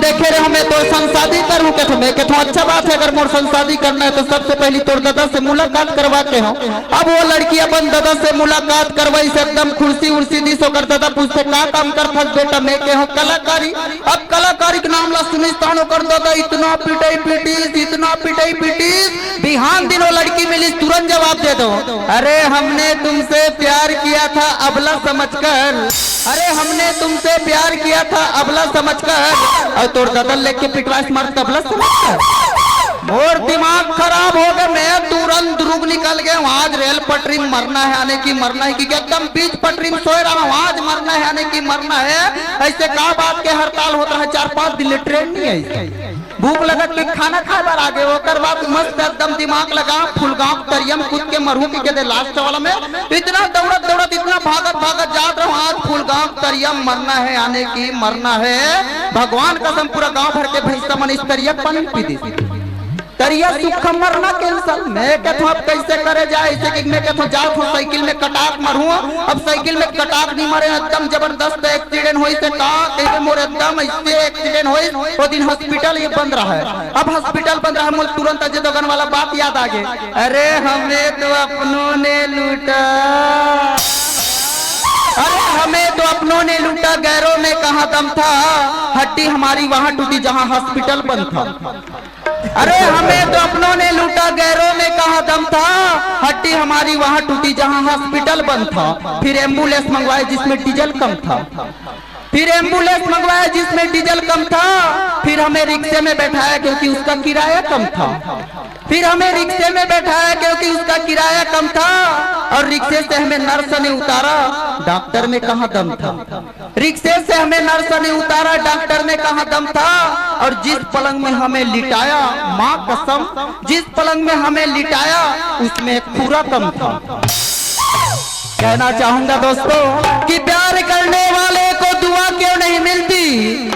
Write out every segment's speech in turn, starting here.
देखे रहे हमें तो संसादी करूँ के तुम्हें के तो अच्छा बात है। अगर मोर संसादी करना है तो सबसे पहले तोर दादा से मुलाकात करवा के हो। अब वो लड़की अपन दादा से मुलाकात करवाई से एकदम खुर्सी उर्सी दी सो कर दादा पूछते का काम कर फस बेटा मैं के हो कलाकारी। अब कलाकारी के नाम ला सुनिस्तानो कर दादा इतना पिटाई पिटीस इतना पिटाई पिटीस बिहान दिन वो लड़की मिली तुरंत जवाब दे दो अरे हमने तुमसे प्यार किया था अबला समझकर। अरे हमने तुमसे प्यार किया था अबला समझकर और तोर दादा लेके पिटवास मार अबला समझकर। और दिमाग खराब हो गया मैं तुरंत रुक निकल गया। आज रेल पटरी में मरना है आने की मरना है कि एकदम बीच पटरी में सोए रहा हूँ। आज मरना है आने की मरना है ऐसे का बात के हड़ताल होता है 4-5 दिन ट्रेन नहीं है। भूख लगा कि खाना खा बार आगे होकर बाद मस्त एकदम दिमाग लगा फुलगांव तरियम कूद के मरहू की कहते लास्ट वाला में इतना दौड़त दौड़त इतना भागत भागत जात रहा हूँ। आज फुलगांव तरियम मरना है आने की मरना है भगवान कसम पूरा गांव भर के भैंसा मन इस तरिया पानी पी दी तरिया सुख मरना कैंसल। मैं कहता हूँ अब कैसे करे जाए ऐसे कि मैं कहता हूँ जात हूँ साइकिल में कटाक मरूँ। अब साइकिल में कटाक नहीं मरे एकदम जबरदस्त एक्सीडेंट हुई से का मोर एकदम ऐसे एक्सीडेंट हुई वो दिन हॉस्पिटल ये बंद रहा है। अब हॉस्पिटल बंद रहा है मुझे तुरंत अजय दोगन वाला बात याद आ गई। अरे हमें तो अपनों ने लूटा अरे हमें तो अपनों ने लूटा गैरों में कहाँ दम था हड्डी हमारी वहां टूटी जहां हॉस्पिटल बंद था। अरे हमें तो अपनों ने लूटा गैरों में कहा दम था हड्डी हमारी वहां टूटी जहां हॉस्पिटल बंद था। फिर एम्बुलेंस मंगवाए जिसमें डीजल कम था। फिर एम्बुलेंस मंगवाया जिसमें डीजल कम था। फिर हमें रिक्शे में बैठाया क्योंकि उसका किराया कम था। फिर हमें रिक्शे में बैठाया क्योंकि उसका किराया कम था और रिक्शे से हमें नर्स ने उतारा डॉक्टर में कहाँ दम था। रिक्शे से हमें नर्स ने उतारा डॉक्टर में कहाँ दम था और जिस पलंग में हमें लिटाया माँ कसम जिस पलंग में हमें लिटाया उसमें पूरा कम था। कहना चाहूंगा दोस्तों कि प्यार करने वाले को दुआ क्यों नहीं मिलती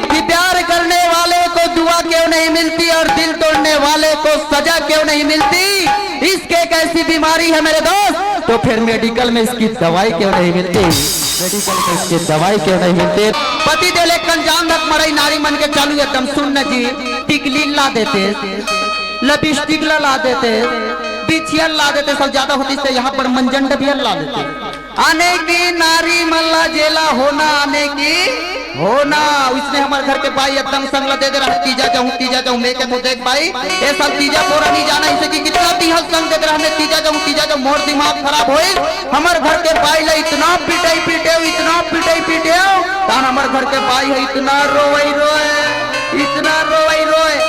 कि प्यार करने वाले को दुआ क्यों नहीं मिलती और दिल तोड़ने वाले को सजा क्यों नहीं मिलती। इसके कैसी बीमारी है मेरे दोस्त तो फिर मेडिकल में इसकी दवाई क्यों नहीं मिलती। मेडिकल में इसकी दवाई क्यों नहीं मिलती। पति दे लेकर जान रख मरई नारी मन के चालू एकदम सुन जी टिकली ला देते लिपस्टिक ला देते बिछिया ला देते सब ज्यादा होती से यहाँ पर मंजन डबिया ला देते। आने की नारी मल्ला जेला होना आने की होना उसने हमारे घर के भाई एकदम संगला दे रहा है तीजा जाऊं मैं कहता देख भाई ये सब तीजा पूरा नहीं जाना इसे कि कितना दिहल संग दे रहा है तीजा जाऊं मोर दिमाग खराब होई। हमारे घर के भाई ले इतना पिटाई पीटे तान हमारे घर के भाई है इतना रोए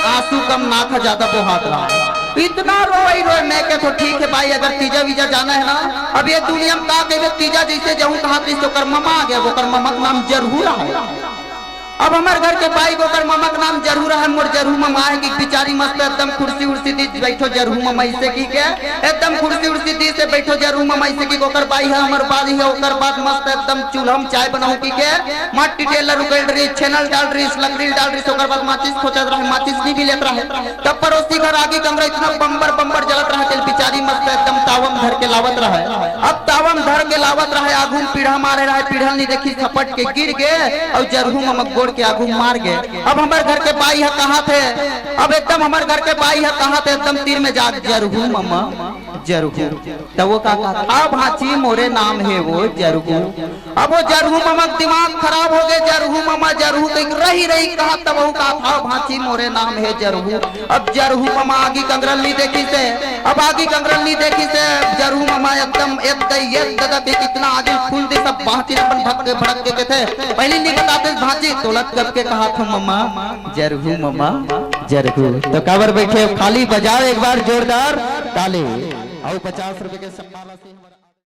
आंसू कम नाक ज्यादा बोहात रहा इतना रोई मैं कहता ठीक है भाई अगर तीजा वीजा जाना है ना अब ये दुनिया में का कहे तीजा जैसे जाऊं कहा तो कर ममा आ गया वो कर ममा का नाम जरूर है। अब हमारे घर के भाई को कर ममा का नाम जरूर है मोर जरूर ममा है कि बेचारी मस्त एकदम कुर्सी उर्सी दी बैठो जरूर ममा इसे की के एकदम कुर्सी उर्सी दी से बैठो जरूर ममा इसे की ओकर भाई है हमर बादी है ओकर बाद मस्त एकदम चूल्हा में चाय बनाऊ की के मट्टी टेलर उगल रही छेनल डाल रही लकड़ी डाल रही ओकर बाद माचिस खोचत रहे माचिस नहीं भी लेत रहे तब पड़ोसी घर आगे कमरा इतना बम्बर जलत रहा तेल बेचारी मस्त एकदम तावम धर के लावत रहे। अब तावम धर के लावत रहे आगू पीढ़ा मारे रहे पीढ़ा नहीं देखी थपट के गिर गए और जरूर ममक गोड़ के आगू मार गए। अब हमारे घर के भाई है कहाँ थे अब एकदम हमारे घर के भाई है कहाँ थे एकदम तीर में जाग जरूर मम्मा जरूर तो वो का अब हाथी मोरे नाम है वो जरूर। अब वो जरूर ममा दिमाग खराब हो गए जरूर ममा जरूर रही कहा तब वो का था भांची मोरे नाम है जरूर। अब जरूर ममा आगे कंगरल नहीं देखी से अब आगे कंगरल नहीं देखी से जरूर ममा एकदम कितना आगे फूल दे सब भांची अपन भड़क के थे पहले नहीं बताते भांची तोलत करके कहा था मम्मा जरूर मम्मा जरूर। तो काबर बैठे खाली बजाओ एक बार जोरदार ताली और 50 रुपए के सम्मान से